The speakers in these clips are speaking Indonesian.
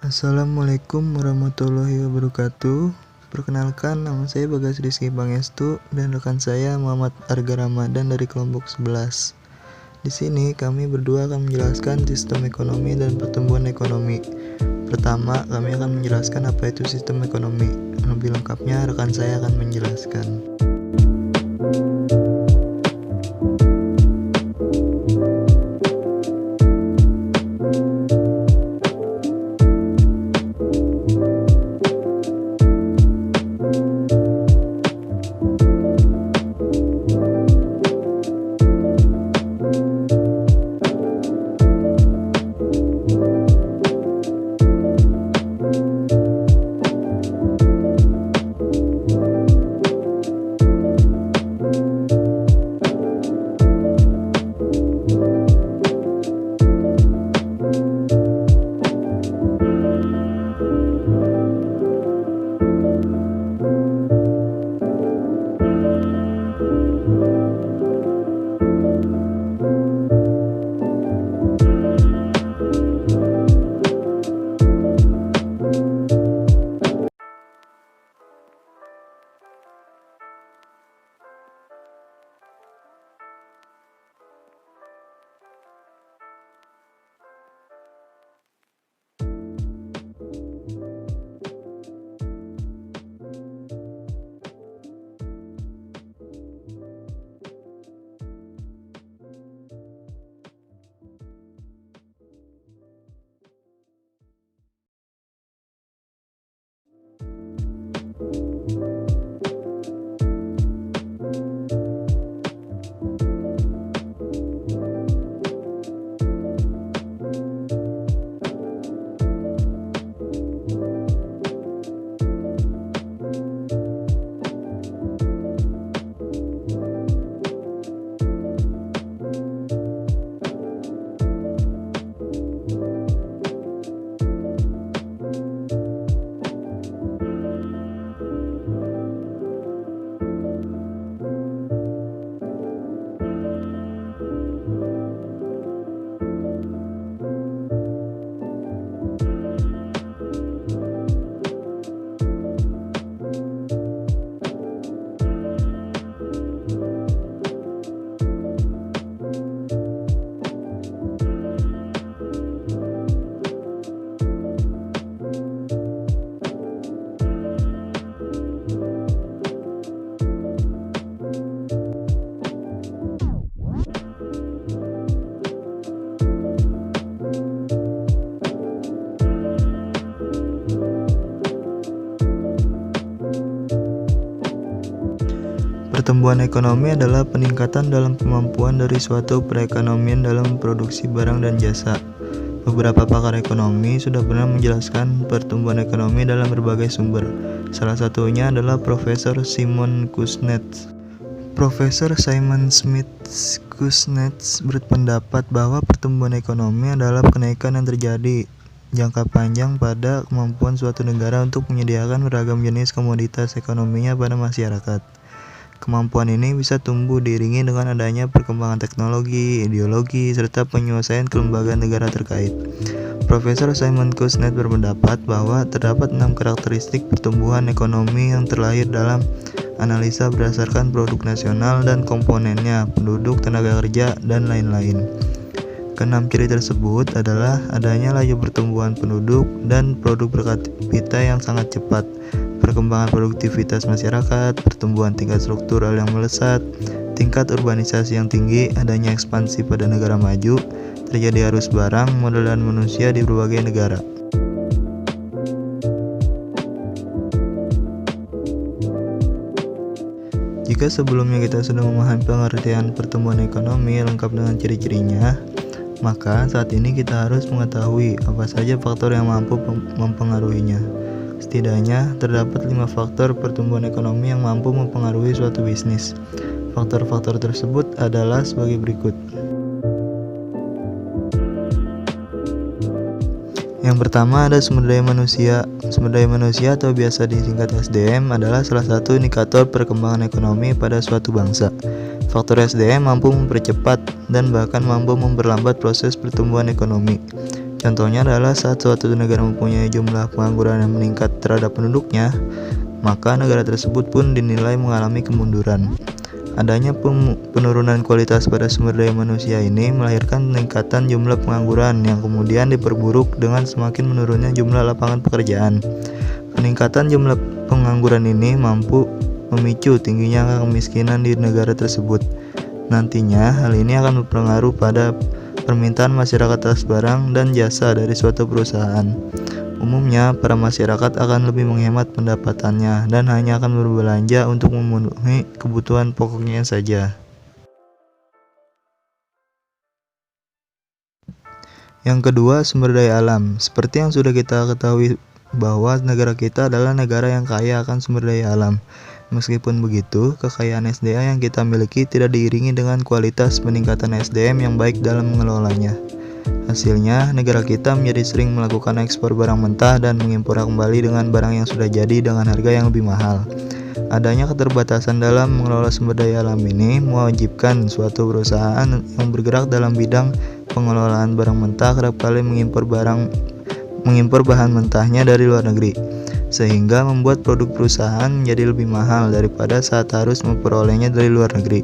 Assalamualaikum warahmatullahi wabarakatuh. Perkenalkan, nama saya Bagas Rizky Pangestu dan rekan saya Muhammad Arga Ramadan dari kelompok 11. Di sini kami berdua akan menjelaskan sistem ekonomi dan pertumbuhan ekonomi. Pertama, kami akan menjelaskan apa itu sistem ekonomi. Lebih lengkapnya rekan saya akan menjelaskan. Pertumbuhan ekonomi adalah peningkatan dalam kemampuan dari suatu perekonomian dalam memproduksi barang dan jasa. Beberapa pakar ekonomi sudah pernah menjelaskan pertumbuhan ekonomi dalam berbagai sumber. Salah satunya adalah Profesor Simon Kuznets. Profesor Simon Smith Kuznets berpendapat bahwa pertumbuhan ekonomi adalah kenaikan yang terjadi jangka panjang pada kemampuan suatu negara untuk menyediakan beragam jenis komoditas ekonominya pada masyarakat. Kemampuan ini bisa tumbuh diiringi dengan adanya perkembangan teknologi, ideologi, serta penyelesaian kelembagaan negara terkait. Profesor Simon Kuznets berpendapat bahwa terdapat 6 karakteristik pertumbuhan ekonomi yang terlahir dalam analisa berdasarkan produk nasional dan komponennya, penduduk, tenaga kerja, dan lain-lain. Keenam ciri tersebut adalah adanya laju pertumbuhan penduduk dan produk per kapita yang sangat cepat, perkembangan produktivitas masyarakat, pertumbuhan tingkat struktural yang melesat, tingkat urbanisasi yang tinggi, adanya ekspansi pada negara maju, terjadi arus barang, modal dan manusia di berbagai negara. Jika sebelumnya kita sudah memahami pengertian pertumbuhan ekonomi lengkap dengan ciri-cirinya, maka saat ini kita harus mengetahui apa saja faktor yang mampu mempengaruhinya. Setidaknya terdapat 5 faktor pertumbuhan ekonomi yang mampu mempengaruhi suatu bisnis. Faktor-faktor tersebut adalah sebagai berikut. Yang pertama ada sumber daya manusia. Sumber daya manusia atau biasa disingkat SDM adalah salah satu indikator perkembangan ekonomi pada suatu bangsa. Faktor SDM mampu mempercepat dan bahkan mampu memperlambat proses pertumbuhan ekonomi. Contohnya adalah saat suatu negara mempunyai jumlah pengangguran yang meningkat terhadap penduduknya, maka negara tersebut pun dinilai mengalami kemunduran. Adanya penurunan kualitas pada sumber daya manusia ini melahirkan peningkatan jumlah pengangguran yang kemudian diperburuk dengan semakin menurunnya jumlah lapangan pekerjaan. Peningkatan jumlah pengangguran ini mampu memicu tingginya angka kemiskinan di negara tersebut. Nantinya hal ini akan berpengaruh pada permintaan masyarakat atas barang dan jasa dari suatu perusahaan. Umumnya, para masyarakat akan lebih menghemat pendapatannya dan hanya akan berbelanja untuk memenuhi kebutuhan pokoknya saja. Yang kedua, sumber daya alam. Seperti yang sudah kita ketahui bahwa negara kita adalah negara yang kaya akan sumber daya alam. Meskipun begitu, kekayaan SDA yang kita miliki tidak diiringi dengan kualitas peningkatan SDM yang baik dalam mengelolanya. Hasilnya, negara kita menjadi sering melakukan ekspor barang mentah dan mengimpor kembali dengan barang yang sudah jadi dengan harga yang lebih mahal. Adanya keterbatasan dalam mengelola sumber daya alam ini mewajibkan suatu perusahaan yang bergerak dalam bidang pengelolaan barang mentah kerap kali mengimpor bahan mentahnya dari luar negeri, sehingga membuat produk perusahaan menjadi lebih mahal daripada saat harus memperolehnya dari luar negeri.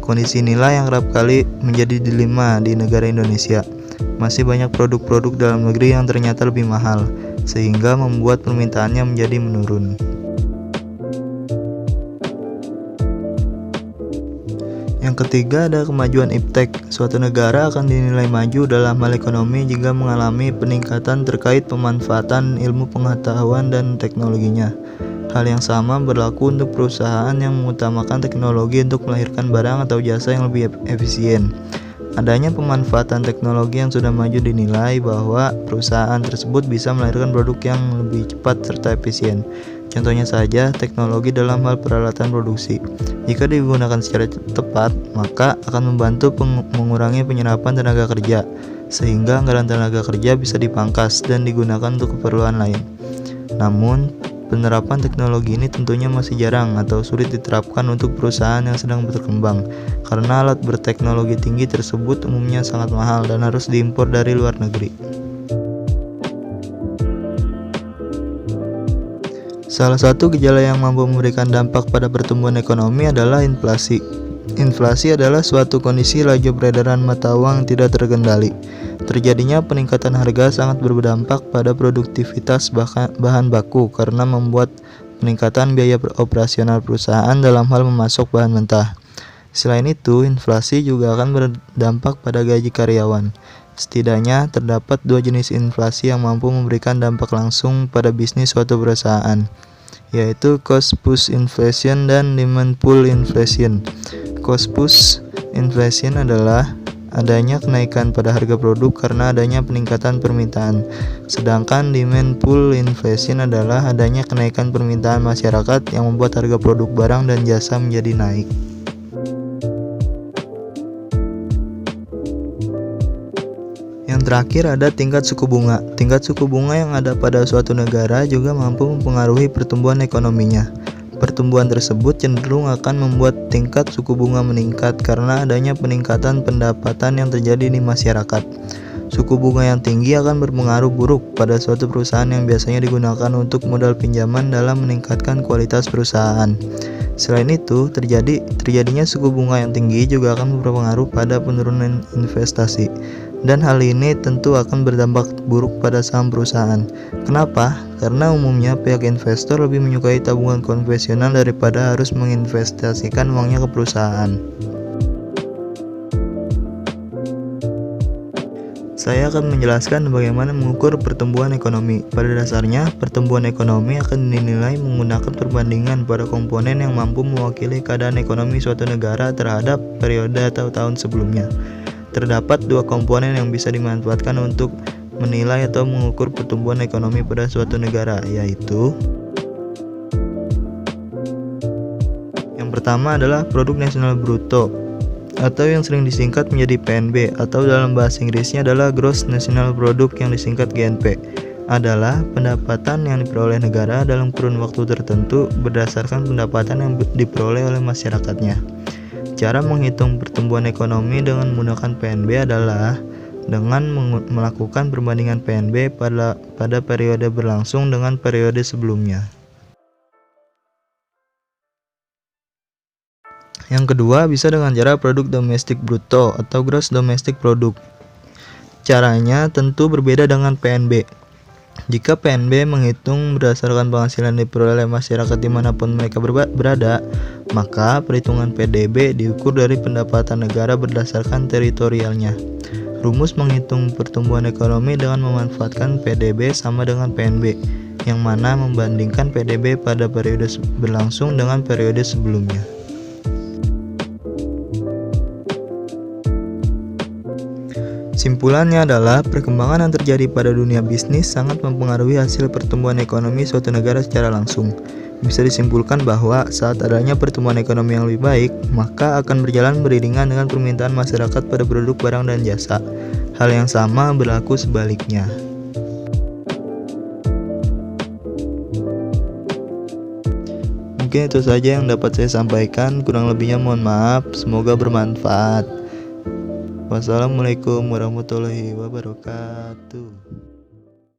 Kondisi inilah yang kerap kali menjadi dilema di negara Indonesia. Masih banyak produk-produk dalam negeri yang ternyata lebih mahal, sehingga membuat permintaannya menjadi menurun. Yang ketiga ada kemajuan iptek. Suatu negara akan dinilai maju dalam hal ekonomi jika mengalami peningkatan terkait pemanfaatan ilmu pengetahuan dan teknologinya. Hal yang sama berlaku untuk perusahaan yang mengutamakan teknologi untuk melahirkan barang atau jasa yang lebih efisien. Adanya pemanfaatan teknologi yang sudah maju dinilai bahwa perusahaan tersebut bisa melahirkan produk yang lebih cepat serta efisien. Contohnya saja teknologi dalam hal peralatan produksi. Jika digunakan secara tepat, maka akan membantu mengurangi penyerapan tenaga kerja, sehingga anggaran tenaga kerja bisa dipangkas dan digunakan untuk keperluan lain. Namun, penerapan teknologi ini tentunya masih jarang atau sulit diterapkan untuk perusahaan yang sedang berkembang, karena alat berteknologi tinggi tersebut umumnya sangat mahal dan harus diimpor dari luar negeri. Salah satu gejala yang mampu memberikan dampak pada pertumbuhan ekonomi adalah inflasi. Inflasi adalah suatu kondisi laju peredaran mata uang tidak terkendali. Terjadinya peningkatan harga sangat berdampak pada produktivitas bahan baku karena membuat peningkatan biaya operasional perusahaan dalam hal memasok bahan mentah. Selain itu, inflasi juga akan berdampak pada gaji karyawan. Setidaknya terdapat dua jenis inflasi yang mampu memberikan dampak langsung pada bisnis suatu perusahaan, yaitu cost push inflation dan demand pull inflation. Cost push inflation adalah adanya kenaikan pada harga produk karena adanya peningkatan permintaan, sedangkan demand pull inflation adalah adanya kenaikan permintaan masyarakat yang membuat harga produk barang dan jasa menjadi naik. Yang terakhir ada tingkat suku bunga. Tingkat suku bunga yang ada pada suatu negara juga mampu mempengaruhi pertumbuhan ekonominya. Pertumbuhan tersebut cenderung akan membuat tingkat suku bunga meningkat karena adanya peningkatan pendapatan yang terjadi di masyarakat. Suku bunga yang tinggi akan berpengaruh buruk pada suatu perusahaan yang biasanya digunakan untuk modal pinjaman dalam meningkatkan kualitas perusahaan. Selain itu, terjadinya suku bunga yang tinggi juga akan berpengaruh pada penurunan investasi. Dan hal ini tentu akan berdampak buruk pada saham perusahaan. Kenapa? Karena umumnya pihak investor lebih menyukai tabungan konvensional daripada harus menginvestasikan uangnya ke perusahaan. Saya akan menjelaskan bagaimana mengukur pertumbuhan ekonomi. Pada dasarnya, pertumbuhan ekonomi akan dinilai menggunakan perbandingan pada komponen yang mampu mewakili keadaan ekonomi suatu negara terhadap periode atau tahun sebelumnya. Terdapat dua komponen yang bisa dimanfaatkan untuk menilai atau mengukur pertumbuhan ekonomi pada suatu negara, yaitu yang pertama adalah produk nasional bruto, atau yang sering disingkat menjadi PNB, atau dalam bahasa Inggrisnya adalah Gross National Product yang disingkat GNP, adalah pendapatan yang diperoleh negara dalam kurun waktu tertentu berdasarkan pendapatan yang diperoleh oleh masyarakatnya. Cara menghitung pertumbuhan ekonomi dengan menggunakan PNB adalah dengan melakukan perbandingan PNB pada periode berlangsung dengan periode sebelumnya. Yang kedua, bisa dengan cara produk domestik bruto atau gross domestic product. Caranya tentu berbeda dengan PNB. Jika PNB menghitung berdasarkan penghasilan diperoleh masyarakat dimanapun mereka berada, maka perhitungan PDB diukur dari pendapatan negara berdasarkan teritorialnya. Rumus menghitung pertumbuhan ekonomi dengan memanfaatkan PDB sama dengan PNB, yang mana membandingkan PDB pada periode berlangsung dengan periode sebelumnya. Simpulannya adalah perkembangan yang terjadi pada dunia bisnis sangat mempengaruhi hasil pertumbuhan ekonomi suatu negara secara langsung. Bisa disimpulkan bahwa saat adanya pertumbuhan ekonomi yang lebih baik, maka akan berjalan beriringan dengan permintaan masyarakat pada produk barang dan jasa. Hal yang sama berlaku sebaliknya. Mungkin itu saja yang dapat saya sampaikan, kurang lebihnya mohon maaf, semoga bermanfaat. Wassalamualaikum warahmatullahi wabarakatuh.